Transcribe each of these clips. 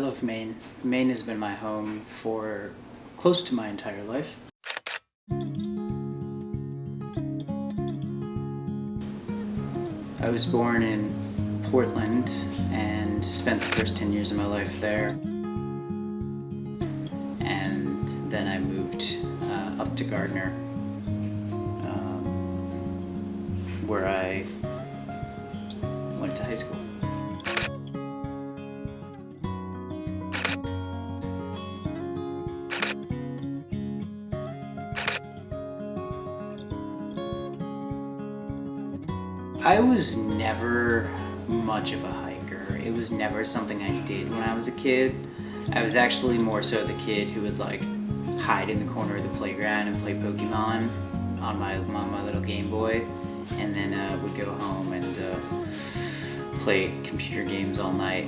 love Maine. Maine has been my home for close to my entire life. I was born in Portland and spent the first 10 years of my life there. And then I moved up to Gardner, where I went to high school. I was never much of a hiker. It was never something I did when I was a kid. I was actually more so the kid who would like hide in the corner of the playground and play Pokemon on my little Game Boy, and then would go home and play computer games all night.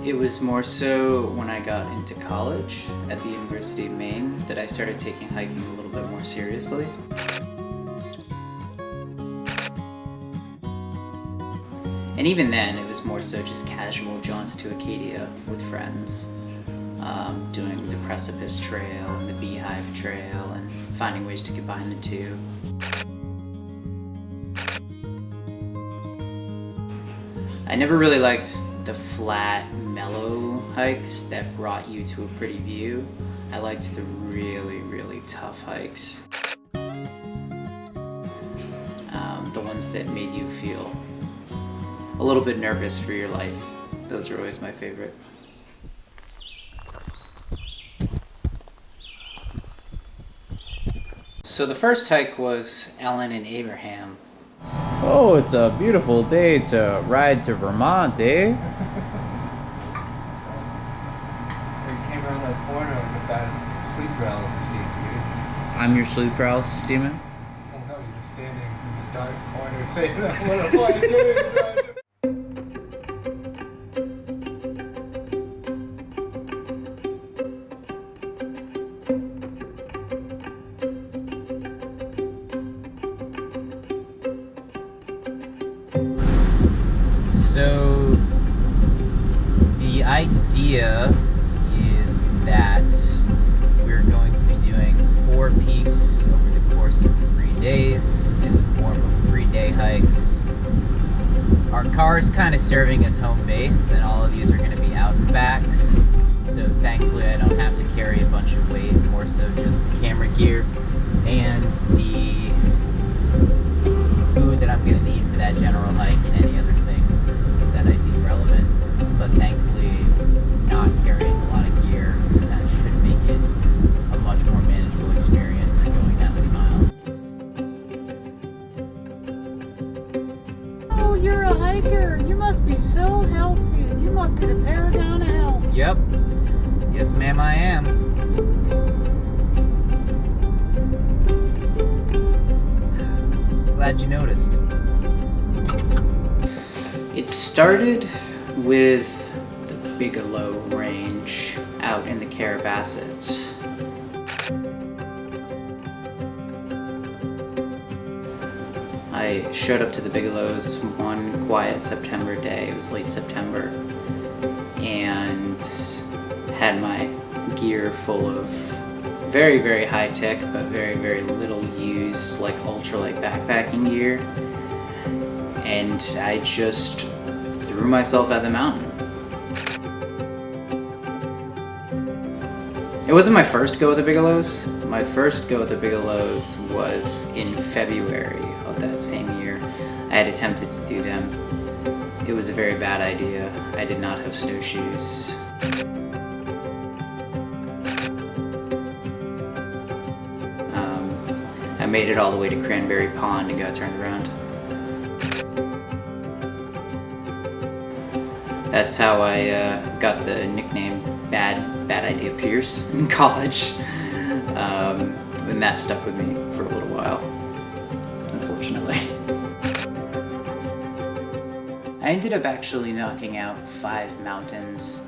It was more so when I got into college at the University of Maine that I started taking hiking a little bit more seriously. And even then, it was more so just casual jaunts to Acadia with friends, doing the Precipice Trail and the Beehive Trail and finding ways to combine the two. I never really liked the flat, mellow hikes that brought you to a pretty view. I liked the really, really tough hikes. The ones that made you feel a little bit nervous for your life. Those are always my favorite. So the first hike was Ellen and Abraham. Oh, it's a beautiful day to ride to Vermont, eh? We came around that corner with that sleep paralysis, dude. I'm your sleep paralysis demon? Oh no, you're just standing in the dark corner saying that what am I doing? So, the idea is that we're going to be doing 4 peaks over the course of 3 days in the form of 3-day hikes. Our car is kind of serving as home base, and all of these are going to be out and backs. So thankfully I don't have to carry a bunch of weight, more so just the camera gear and the food that I'm going to need for that general hike and any other things that I deem relevant. But thankfully not carrying a lot of gear, so that should make it a much more manageable experience going that many miles. Oh, you're a hiker. You must be so healthy. You must be the paragon of health. Yep. Yes, ma'am, I am. Glad you noticed. It started with the Bigelow Range out in the Carabasset. I showed up to the Bigelows one quiet September day. It was late September, and had my gear full of very, very high tech, but very, very little used, like ultralight backpacking gear. And I just threw myself at the mountain. It wasn't my first go at the Bigelows. My first go at the Bigelows was in February of that same year. I had attempted to do them. It was a very bad idea. I did not have snowshoes. I made it all the way to Cranberry Pond and got turned around. That's how I got the nickname Bad Idea Pierce in college. And that stuck with me for a little while, unfortunately. I ended up actually knocking out 5 mountains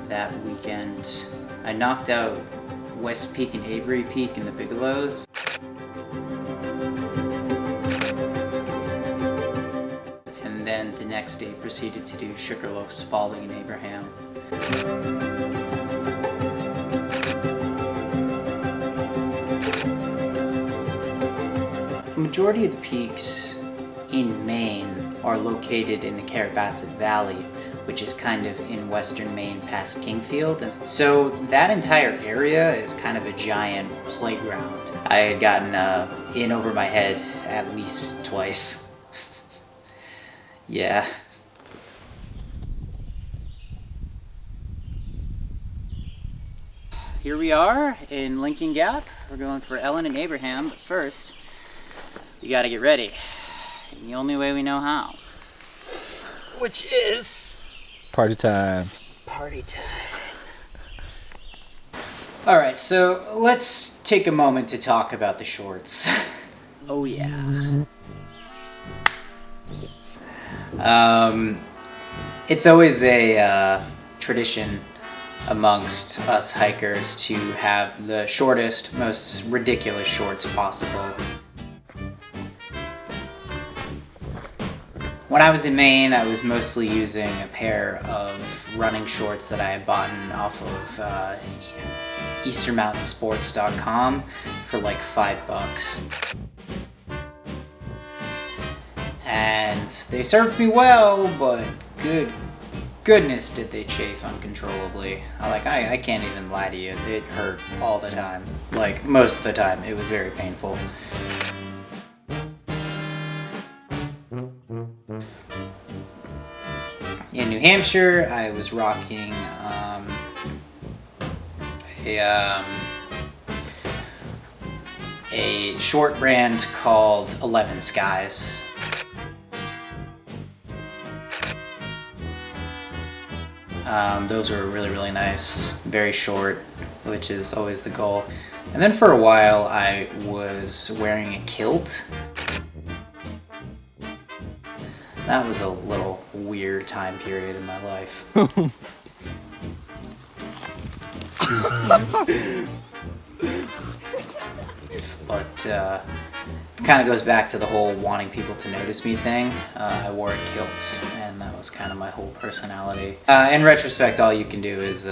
that weekend. I knocked out West Peak and Avery Peak in the Bigelows. next day proceeded to do Sugarloaf, Spalding, and Abraham. The majority of the peaks in Maine are located in the Carrabassett Valley, which is kind of in western Maine past Kingfield. And so that entire area is kind of a giant playground. I had gotten in over my head at least twice. Yeah. Here we are in Lincoln Gap. We're going for Ellen and Abraham, but first, we gotta get ready. The only way we know how. Which is... Party time. Party time. Alright, so let's take a moment to talk about the shorts. Oh yeah. It's always a tradition amongst us hikers to have the shortest, most ridiculous shorts possible. When I was in Maine, I was mostly using a pair of running shorts that I had bought off of EasternMountainSports.com for like $5. And they served me well, but goodness did they chafe uncontrollably. I can't even lie to you, it hurt all the time. Like, most of the time, it was very painful. In New Hampshire, I was rocking a short brand called 11 Skies. Those were really, really nice, very short, which is always the goal. And then for a while, I was wearing a kilt. That was a little weird time period in my life. But it kind of goes back to the whole wanting people to notice me thing. I wore a kilt, and that was kind of my whole personality. In retrospect, all you can do is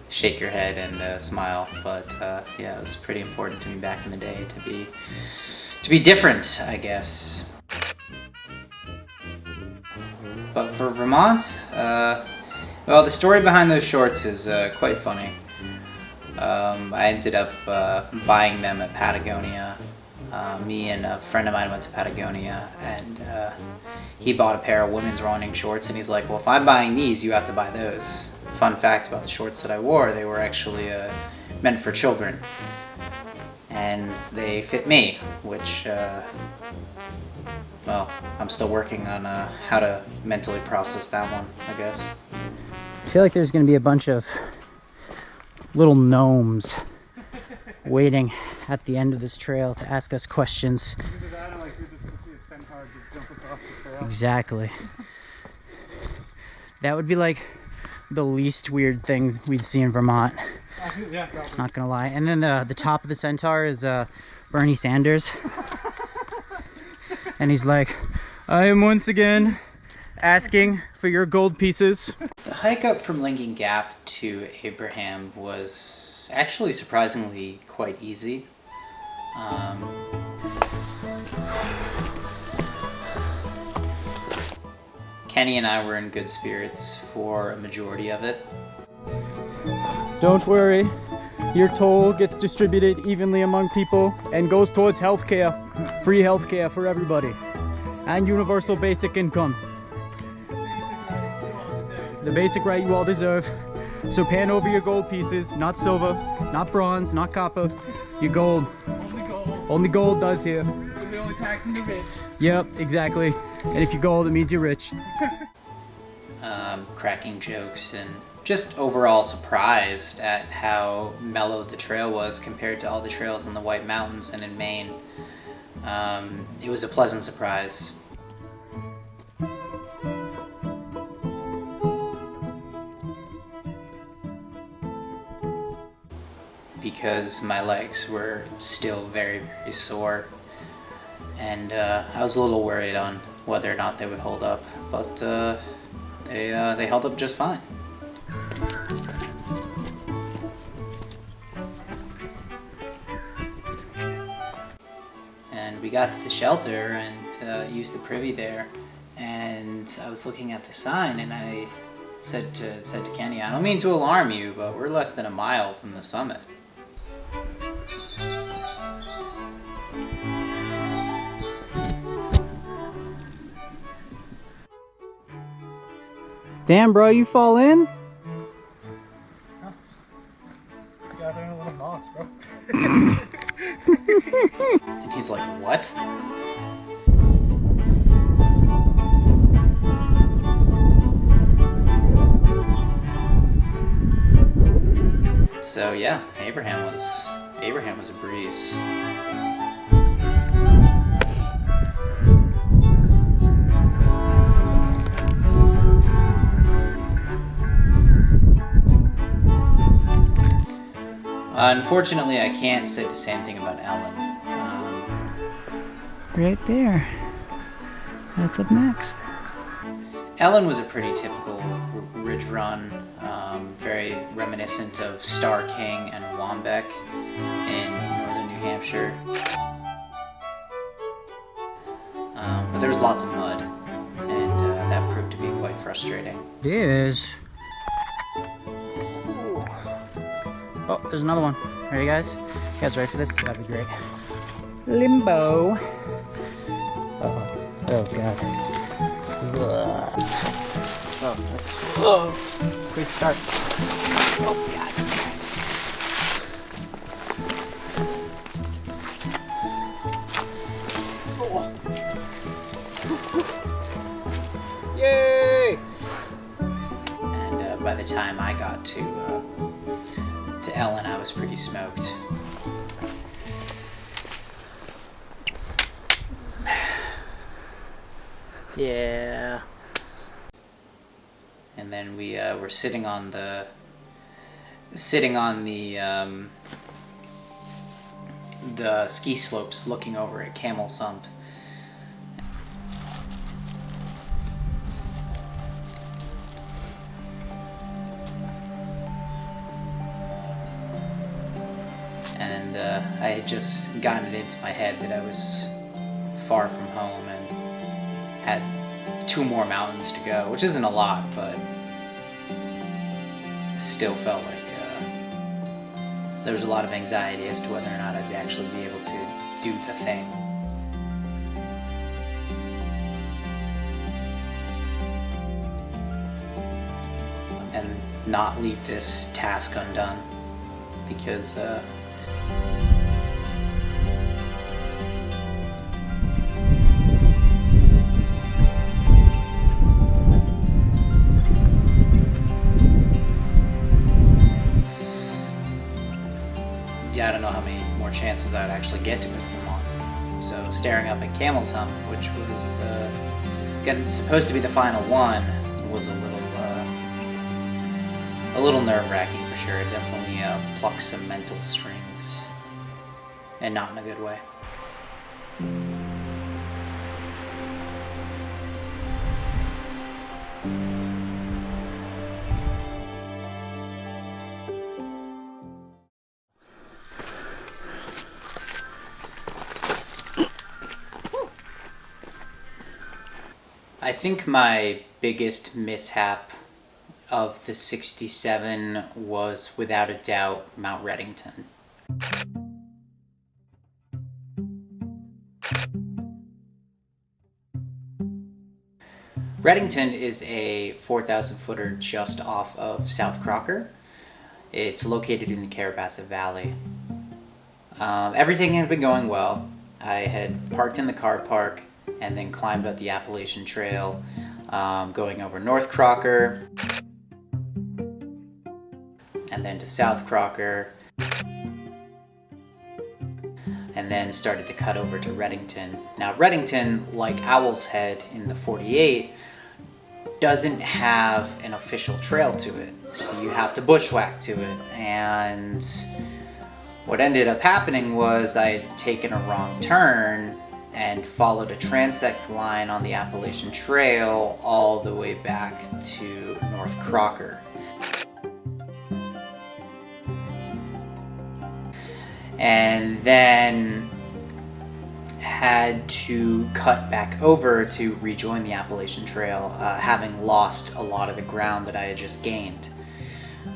shake your head and smile. But yeah, it was pretty important to me back in the day to be different, I guess. But for Vermont, well, the story behind those shorts is quite funny. I ended up buying them at Patagonia. Me and a friend of mine went to Patagonia, and he bought a pair of women's running shorts, and he's like, well, if I'm buying these, you have to buy those. Fun fact about the shorts that I wore, they were actually meant for children. And they fit me, which, well, I'm still working on how to mentally process that one, I guess. I feel like there's going to be a bunch of little gnomes waiting at the end of this trail to ask us questions. Exactly. That would be like the least weird thing we'd see in Vermont. Yeah, Not gonna lie. And then the top of the centaur is Bernie Sanders. And he's like, I am once again asking for your gold pieces. The hike up from Lincoln Gap to Abraham was actually surprisingly quite easy. Kenny and I were in good spirits for a majority of it. Don't worry, your toll gets distributed evenly among people and goes towards healthcare, free healthcare for everybody, and universal basic income. The basic right you all deserve. So pan over your gold pieces, not silver, not bronze, not copper, your gold. only gold. Only gold does here. We're only taxing the rich. Yep, exactly. And if you're gold, it means you're rich. Cracking jokes and just overall surprised at how mellow the trail was compared to all the trails in the White Mountains and in Maine. It was a pleasant surprise. Because my legs were still very, very sore, and I was a little worried on whether or not they would hold up, but they held up just fine. And we got to the shelter and used the privy there, and I was looking at the sign, and I said to Kenny, I don't mean to alarm you, but we're less than a mile from the summit. Damn, bro, you fall in? Gathering a little moss, bro. And he's like, what? So yeah, Abraham was a breeze. Unfortunately, I can't say the same thing about Ellen. Right there. That's up next. Ellen was a pretty typical ridge run, very reminiscent of Star King and Wambeck in northern New Hampshire. But there was lots of mud, and that proved to be quite frustrating. This. Oh, there's another one. Are you guys? You guys ready for this? That'd be great. Limbo. Oh god. Great start. Oh god. Yay! And by the time I got to Ellen, I was pretty smoked. Yeah. And then we were sitting on the ski slopes, looking over at Camel's Hump. And I had just gotten it into my head that I was far from home and had 2 more mountains to go, which isn't a lot, but still felt like there was a lot of anxiety as to whether or not I'd actually be able to do the thing. And not leave this task undone, because I don't know how many more chances I'd actually get to go to Vermont. So staring up at Camel's Hump, which was supposed to be the final one, was a little nerve-wracking for sure. It definitely plucks some mental strings, and not in a good way. I think my biggest mishap of the 67 was, without a doubt, Mount Reddington. Reddington is a 4,000 footer just off of South Crocker. It's located in the Carrabassett Valley. Everything had been going well. I had parked in the car park and then climbed up the Appalachian Trail, going over North Crocker, and then to South Crocker, and then started to cut over to Reddington. Now Reddington, like Owl's Head in the 48, doesn't have an official trail to it, so you have to bushwhack to it. And what ended up happening was I had taken a wrong turn and followed a transect line on the Appalachian Trail all the way back to North Crocker. And then had to cut back over to rejoin the Appalachian Trail, having lost a lot of the ground that I had just gained.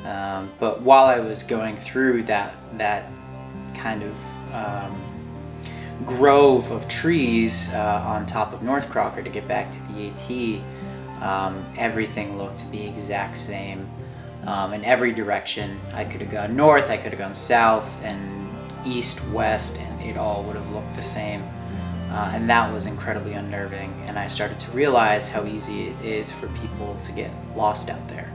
But while I was going through that kind of grove of trees on top of North Crocker to get back to the AT, everything looked the exact same. In every direction. I could have gone north, I could have gone south, and east, west, and it all would have looked the same. And that was incredibly unnerving, and I started to realize how easy it is for people to get lost out there.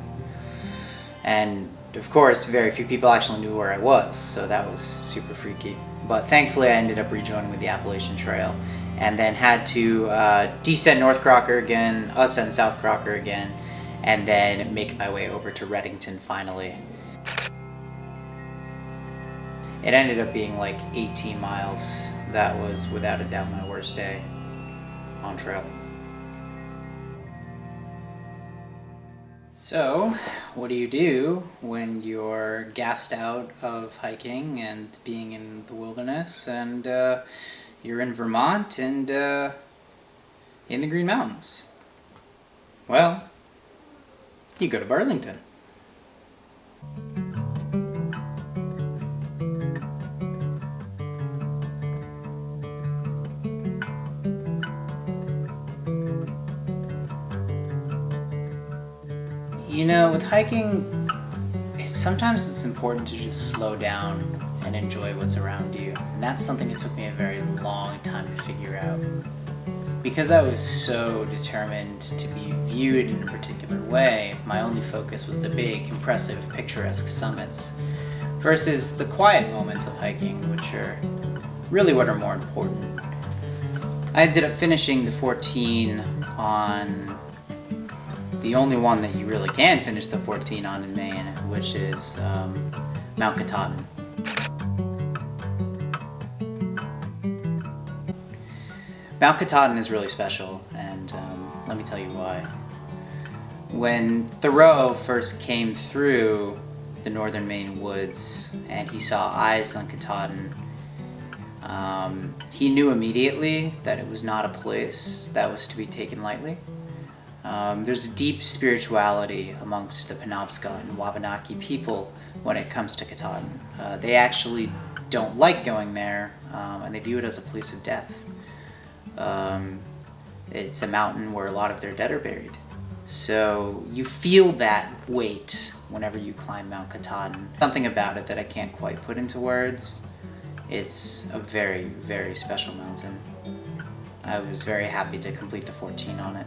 And of course, very few people actually knew where I was, so that was super freaky. But thankfully I ended up rejoining with the Appalachian Trail, and then had to descend North Crocker again, ascend South Crocker again, and then make my way over to Redington finally. It ended up being like 18 miles. That was without a doubt my worst day on trail. So, what do you do when you're gassed out of hiking and being in the wilderness, and you're in Vermont and in the Green Mountains? Well, you go to Burlington. You know, with hiking, sometimes it's important to just slow down and enjoy what's around you. And that's something that took me a very long time to figure out. Because I was so determined to be viewed in a particular way, my only focus was the big, impressive, picturesque summits, versus the quiet moments of hiking, which are really what are more important. I ended up finishing the 14 on the only one that you really can finish the 14 on in Maine, which is Mount Katahdin. Mount Katahdin is really special, and let me tell you why. When Thoreau first came through the northern Maine woods and he saw eyes on Katahdin, he knew immediately that it was not a place that was to be taken lightly. There's a deep spirituality amongst the Penobscot and Wabanaki people when it comes to Katahdin. They actually don't like going there, and they view it as a place of death. It's a mountain where a lot of their dead are buried. So you feel that weight whenever you climb Mount Katahdin. Something about it that I can't quite put into words. It's a very, very special mountain. I was very happy to complete the 14 on it.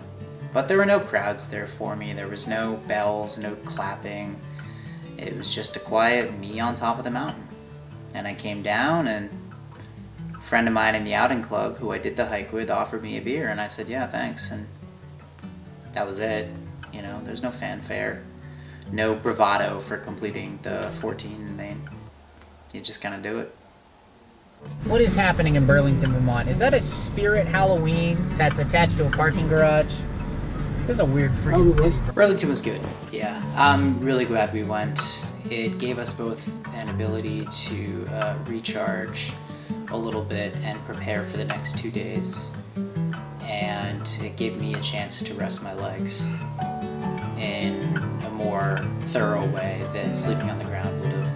But there were no crowds there for me. There was no bells, no clapping. It was just a quiet me on top of the mountain. And I came down, and a friend of mine in the outing club who I did the hike with offered me a beer, and I said, yeah, thanks. And that was it. You know, there's no fanfare, no bravado for completing the 14 in Maine. You just kind of do it. What is happening in Burlington, Vermont? Is that a Spirit Halloween that's attached to a parking garage? This is a weird freaking city. Burlington was good, yeah. I'm really glad we went. It gave us both an ability to recharge a little bit and prepare for the next 2 days. And it gave me a chance to rest my legs in a more thorough way than sleeping on the ground would have.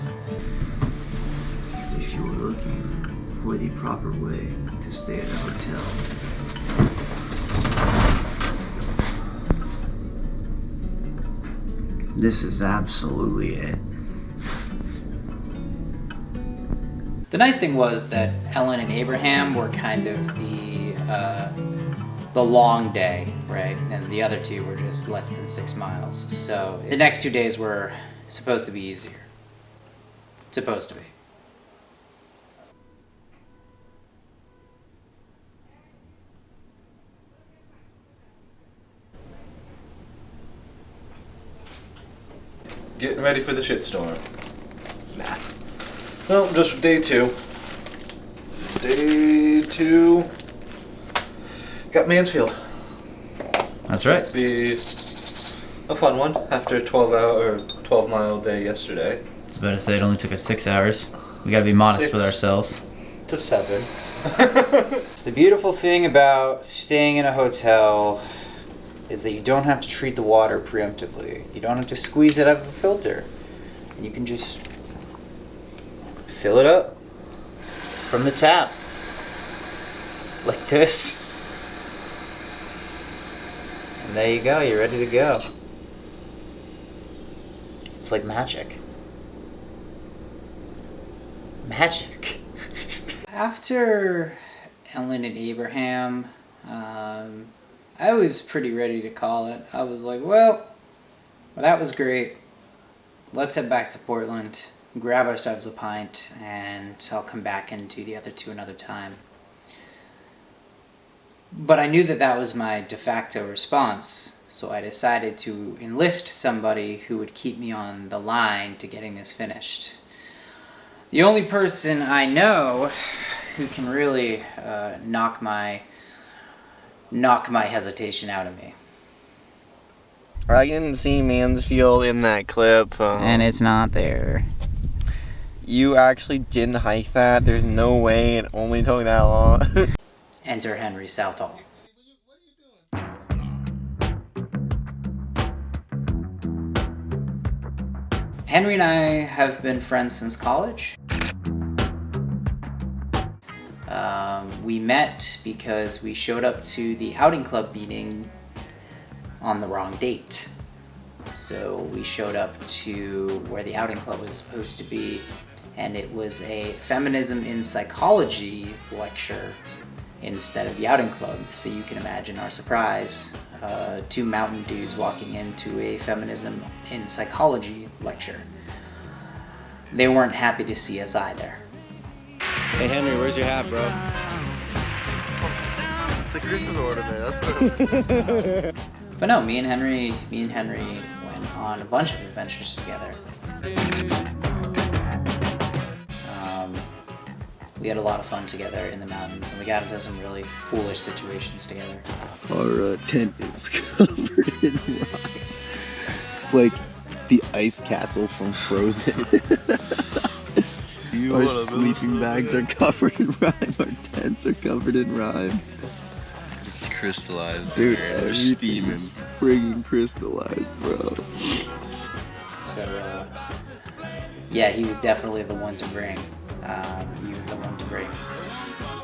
If you were looking for the proper way to stay at a hotel, this is absolutely it. The nice thing was that Ellen and Abraham were kind of the long day, right? And the other two were just less than 6 miles. So the next 2 days were supposed to be easier. Supposed to be. Getting ready for the shitstorm. Nah. Well, just day 2. Day 2. Got Mansfield. That's right. Be a fun one after a 12-mile day yesterday. I was about to say it only took us 6 hours. We gotta be modest with ourselves. To 7. The beautiful thing about staying in a hotel is that you don't have to treat the water preemptively. You don't have to squeeze it out of a filter. You can just fill it up from the tap. Like this. And there you go, you're ready to go. It's like magic. Magic. After Ellen and Abraham, I was pretty ready to call it. I was like, well, that was great. Let's head back to Portland, grab ourselves a pint, and I'll come back and do the other two another time. But I knew that that was my de facto response, so I decided to enlist somebody who would keep me on the line to getting this finished. The only person I know who can really knock my hesitation out of me. I can see Mansfield in that clip. And it's not there. You actually didn't hike that? There's no way it only took that long. Enter Henry Southall. Henry and I have been friends since college. We met because we showed up to the outing club meeting on the wrong date. So we showed up to where the outing club was supposed to be, and it was a feminism in psychology lecture instead of the outing club. So you can imagine our surprise. Two mountain dudes walking into a feminism in psychology lecture. They weren't happy to see us either. Hey Henry, where's your hat, bro? It's a Christmas ornament, that's what it was. But no, me and Henry went on a bunch of adventures together. We had a lot of fun together in the mountains, and we got into some really foolish situations together. Our tent is covered in rime. It's like the ice castle from Frozen. Our sleeping bags are covered in rime. Our tents are covered in rime. It's crystallized. Dude, They're steaming. everything's friggin' crystallized, bro. So, yeah, he was definitely the one to bring. He was the one to bring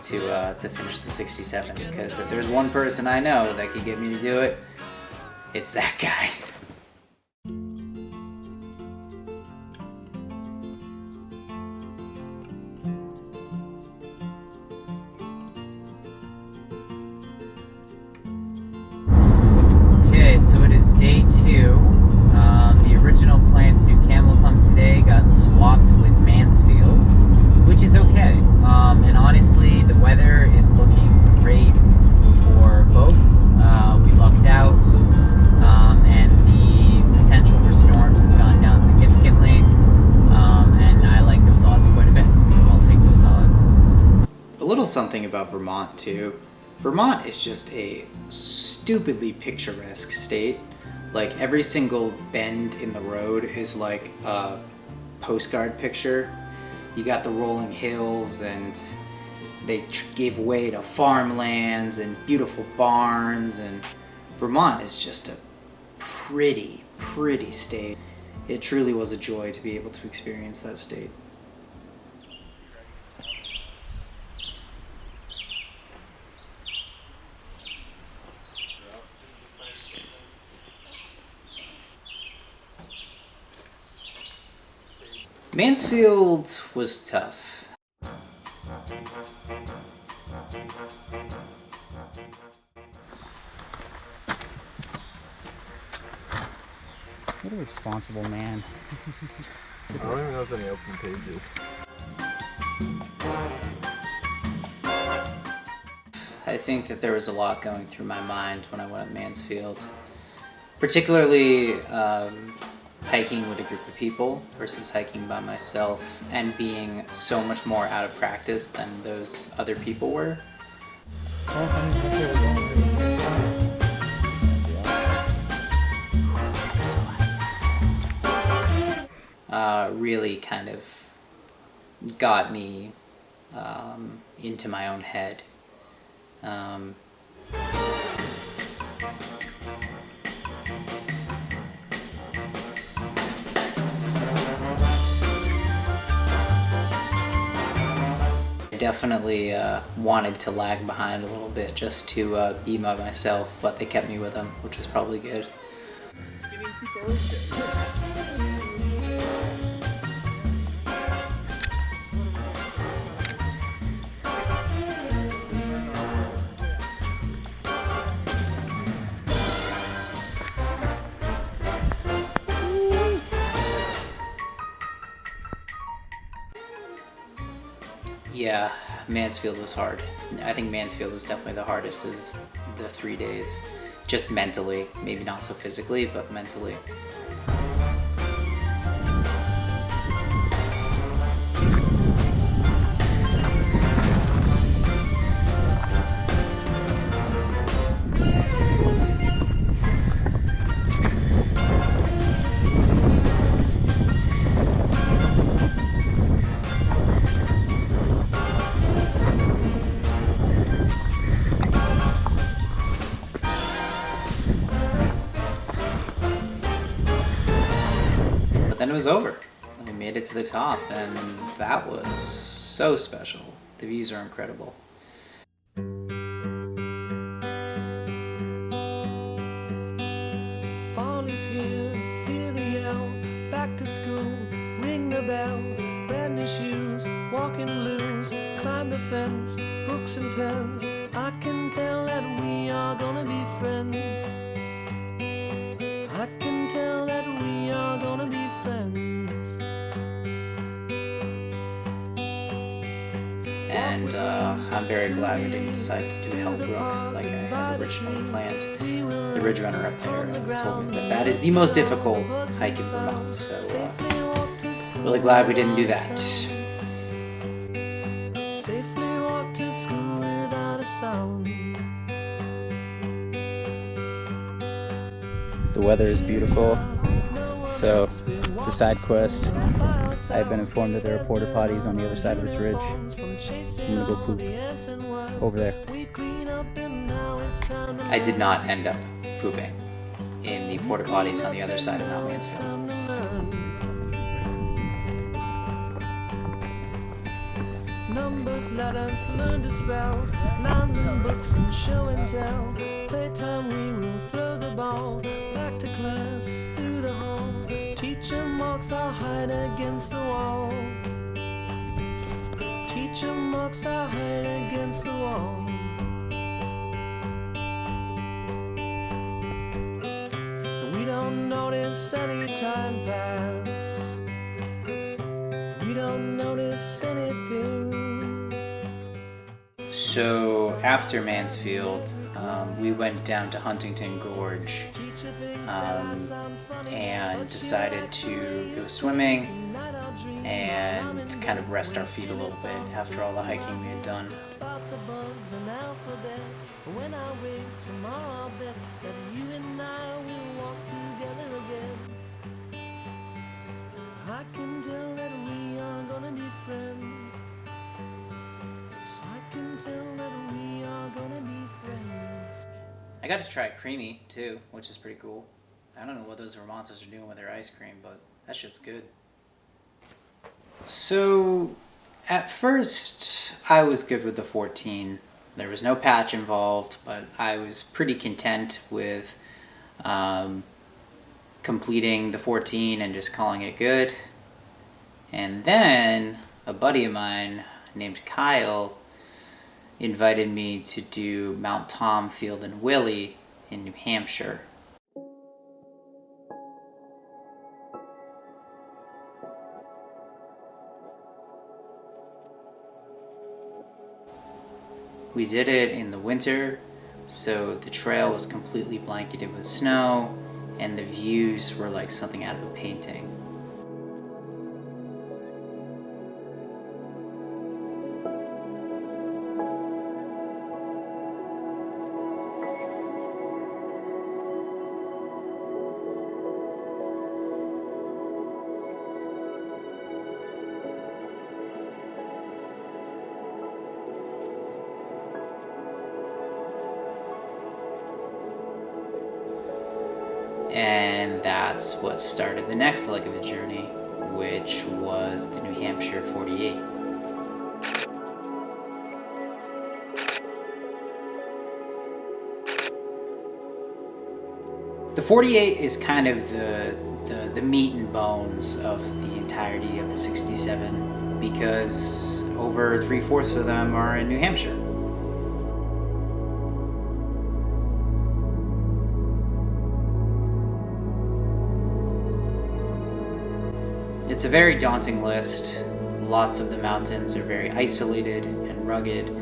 to finish the 67, because if there's one person I know that could get me to do it, it's that guy. Okay, so it is day 2. The original plan to do Camel's Hump today got swapped with Mansfield, which is okay. And honestly, the weather is looking great for both. We lucked out, and the potential for storms has gone down significantly. And I like those odds quite a bit, so I'll take those odds. A little something about Vermont too. Vermont is just a stupidly picturesque state. Like every single bend in the road is like a postcard picture. You got the rolling hills, and they gave way to farmlands and beautiful barns, and Vermont is just a pretty state. It truly was a joy to be able to experience that state. Mansfield was tough. What a responsible man. I don't even know if any open pages. I think that there was a lot going through my mind when I went up Mansfield. Particularly hiking with a group of people versus hiking by myself, and being so much more out of practice than those other people were. Well, I mean, that's where we're going. really kind of got me into my own head. I definitely wanted to lag behind a little bit just to be by myself, but they kept me with them, which was probably good. Yeah, Mansfield was hard. I think Mansfield was definitely the hardest of the 3 days. Just mentally, maybe not so physically, but mentally. But then it was over. We made it to the top, and that was so special. The views are incredible. Fall is here, hear the yell, back to school, ring the bell, brand new shoes, walking blues, climb the fence, books and pens, I can tell that we are gonna be friends. I can tell that we are gonna be friends. And I'm very glad we didn't decide to do Hellbrook like I had originally planned. The ridge runner up there told me that that is the most difficult hike in Vermont, so really glad we didn't do that. Safely walk to school without a sound. The weather is beautiful. So, the side quest, I've been informed that there are porta potties on the other side of this ridge. I'm gonna go poop over there. I did not end up pooping in the porta potties on the other side of Mount Mansfield. Numbers, letters, learn to spell, nouns and books and show and tell. Playtime, we will throw the ball back to class through the hall. Teacher marks, I'll hide against the wall. Teacher marks, I'll hide against the wall. And we don't notice any time pass. We don't notice anything. So after Mansfield, we went down to Huntington Gorge and decided to go swimming and kind of rest our feet a little bit after all the hiking we had done. About the bugs and alphabet. When I wake tomorrow, I'll bet that you and I will walk together again. I can tell that we are gonna be friends. Yes, I can tell that we are gonna be friends. I got to try creamy too, which is pretty cool. I don't know what those Vermonters are doing with their ice cream, but that shit's good. So at first I was good with the 14. There was no patch involved, but I was pretty content with completing the 14 and just calling it good. And then a buddy of mine named Kyle invited me to do Mount Tom, Field, and Willie in New Hampshire. We did it in the winter, so the trail was completely blanketed with snow, and the views were like something out of a painting. that's what started the next leg of the journey, which was the New Hampshire 48. The 48 is kind of the meat and bones of the entirety of the 67 because over 3/4 of them are in New Hampshire. It's a very daunting list. Lots of the mountains are very isolated and rugged,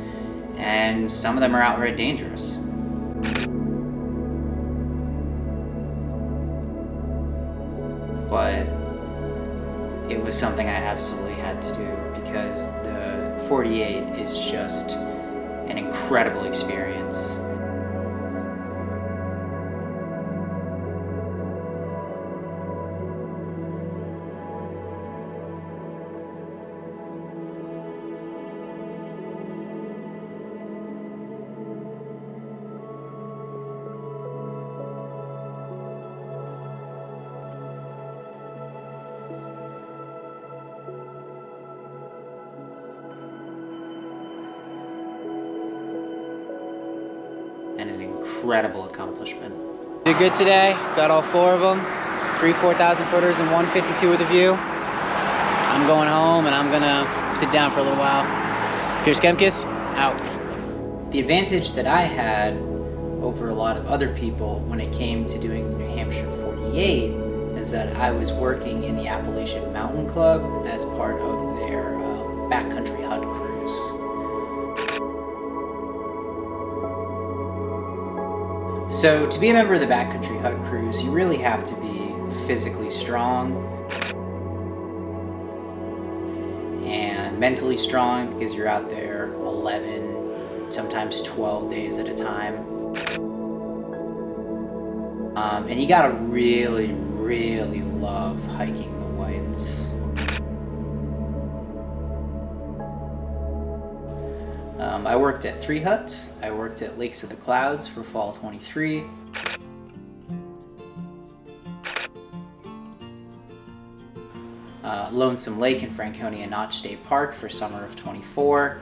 and some of them are outright dangerous. But it was something I absolutely had to do because the 48 is just an incredible experience. And an incredible accomplishment. Did good today. Got all 4 of them. 3 4,000 footers and 152 with a view. I'm going home and I'm gonna sit down for a little while. Pierce Kemkis, out. The advantage that I had over a lot of other people when it came to doing the New Hampshire 48 is that I was working in the Appalachian Mountain Club as part of their backcountry hut cruise. So to be a member of the backcountry hut cruise, you really have to be physically strong and mentally strong because you're out there 11, sometimes 12 days at a time. And you gotta really, really love hiking the whites. I worked at 3 huts. I worked at Lakes of the Clouds for fall 23. Lonesome Lake in Franconia Notch State Park for summer of 24.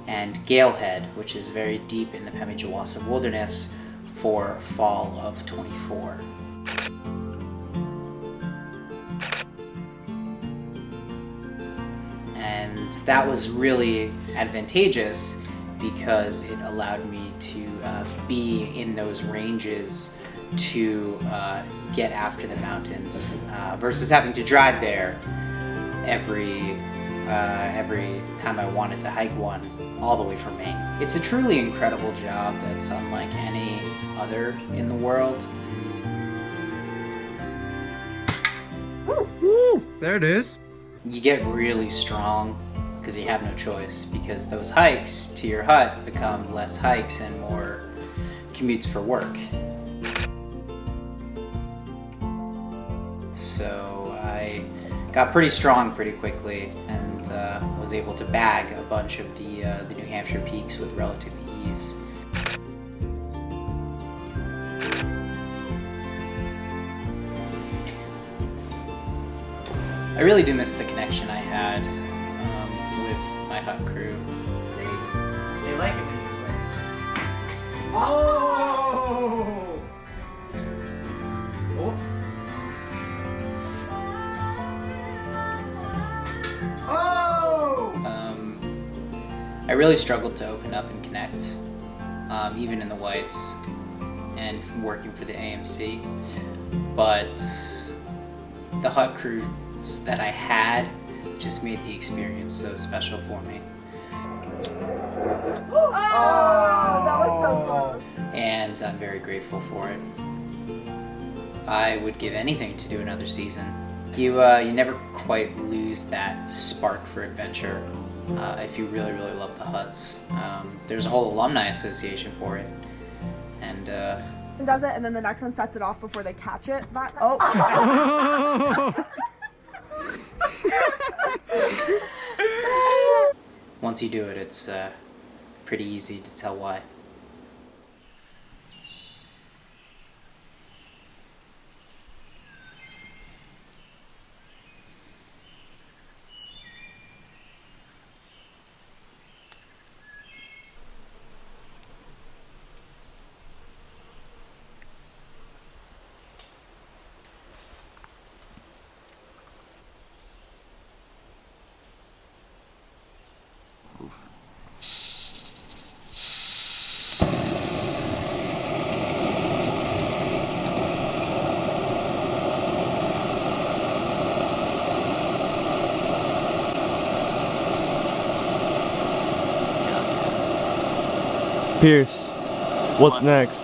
And Galehead, which is very deep in the Pemigewasset Wilderness for fall of 24. And that was really advantageous because it allowed me to be in those ranges to get after the mountains versus having to drive there every time I wanted to hike one all the way from Maine. It's a truly incredible job that's unlike any other in the world. There it is. You get really strong because you have no choice, because those hikes to your hut become less hikes and more commutes for work. So I got pretty strong pretty quickly and was able to bag a bunch of the New Hampshire peaks with relative ease. I really do miss the connection I had with my hut crew. They like it when you swear. Oh! Oh! I really struggled to open up and connect, even in the whites and working for the AMC. But the hut crews that I had just made the experience so special for me. Oh, that was so close. And I'm very grateful for it. I would give anything to do another season. You never quite lose that spark for adventure if you really, really love the huts. There's a whole alumni association for it. And does it, and then the next one sets it off before they catch it. Oh. Once you do it, it's pretty easy to tell why. Pierce, what's next?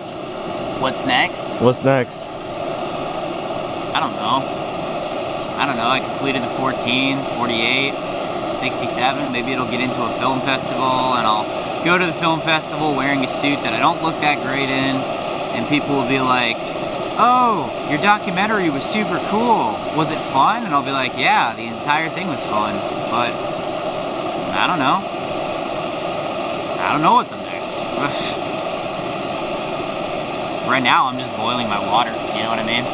What's next? What's next? I don't know. I completed the 14, 48, 67. Maybe it'll get into a film festival and I'll go to the film festival wearing a suit that I don't look that great in, and people will be like, oh, your documentary was super cool. Was it fun? And I'll be like, yeah, the entire thing was fun. But I don't know. I don't know what's up next. Right now, I'm just boiling my water. You know what I mean?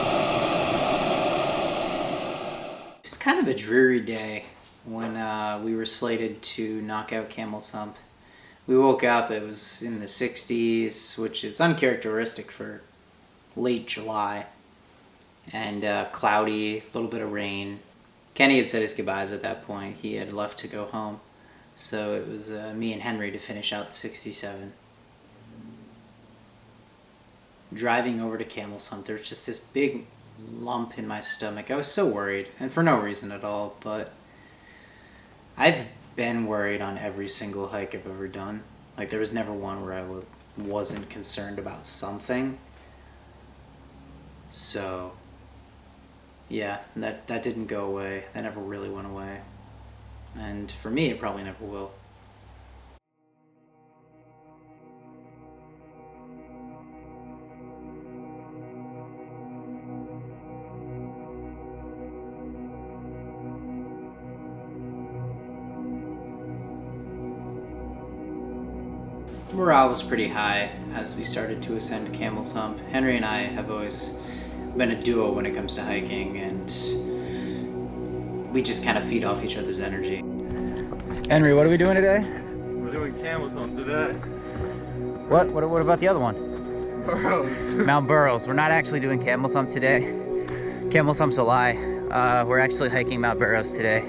It was kind of a dreary day when we were slated to knock out Camel's Hump. We woke up, it was in the 60s, which is uncharacteristic for late July, and cloudy, a little bit of rain. Kenny had said his goodbyes at that point. He had left to go home, so it was me and Henry to finish out the 67. Driving over to Camel's Hump, there was just this big lump in my stomach. I was so worried, and for no reason at all, but I've been worried on every single hike I've ever done. Like, there was never one where I wasn't concerned about something. So, yeah, that didn't go away. That never really went away. And for me, it probably never will. Morale was pretty high as we started to ascend Camel's Hump. Henry and I have always been a duo when it comes to hiking, and we just kind of feed off each other's energy. Henry, what are we doing today? We're doing Camel's Hump today. What about the other one? Burrows. Mount Burrows. We're not actually doing Camel's Hump today. Camel's Hump's a lie. We're actually hiking Mount Burrows today.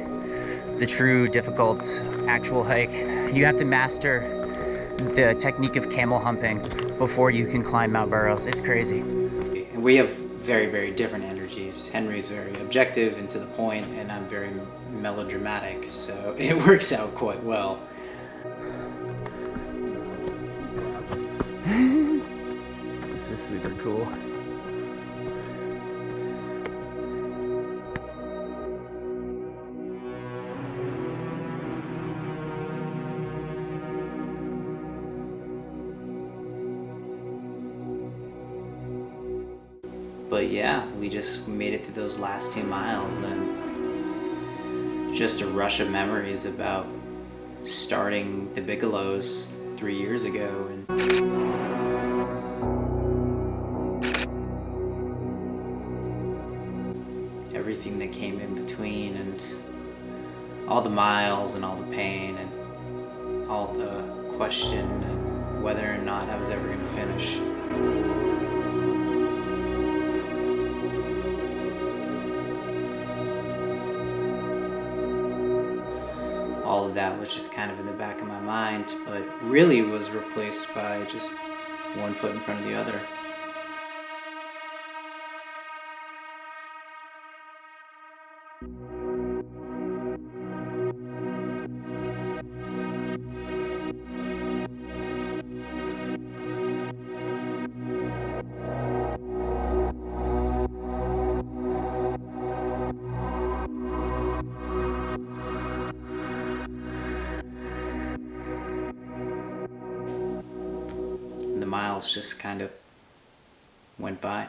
The true, difficult, actual hike. You have to master the technique of camel humping before you can climb Mount Burrows. It's crazy. And we have very, very different energies. Henry's very objective and to the point, and I'm very melodramatic, so it works out quite well. This is super cool. But yeah, we just made it through those last 2 miles, and just a rush of memories about starting the Bigelows 3 years ago. And everything that came in between, and all the miles and all the pain and all the question of whether or not I was ever going to finish. All of that was just kind of in the back of my mind, but really was replaced by just one foot in front of the other. The miles just kind of went by.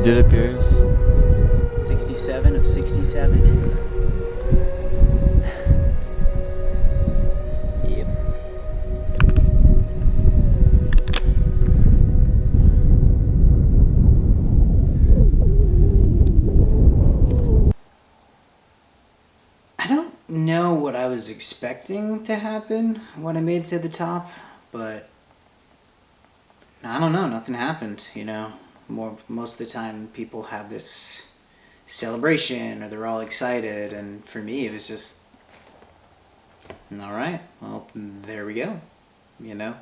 Did it, Pierce? 67 of 67. was expecting to happen when I made it to the top, but I don't know, nothing happened, you know. Most of the time people have this celebration or they're all excited, and for me it was just, all right, well, there we go, you know.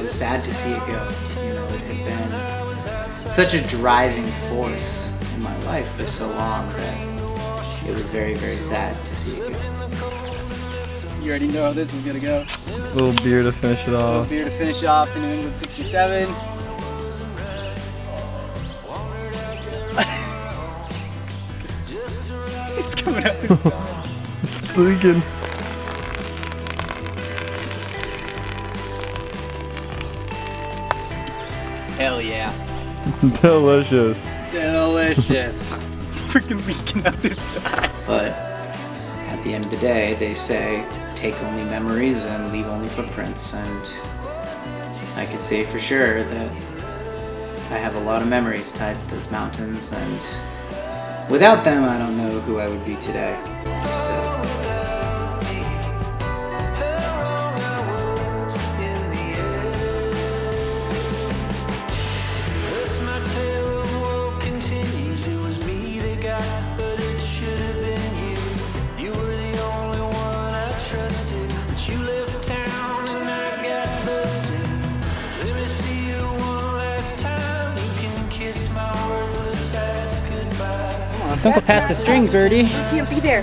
Sad to see it go. You know, it had been such a driving force in my life for so long that it was very, very sad to see it go. You already know how this is gonna go. A little beer to finish it A little off. beer to finish off the New England 67. It's coming up inside. It's leaking. Hell yeah. Delicious. Delicious. It's freaking leaking out this side. But at the end of the day, they say, take only memories and leave only footprints. And I could say for sure that I have a lot of memories tied to those mountains, and without them, I don't know who I would be today. So. Don't go past the strings, Birdie. You can't be there.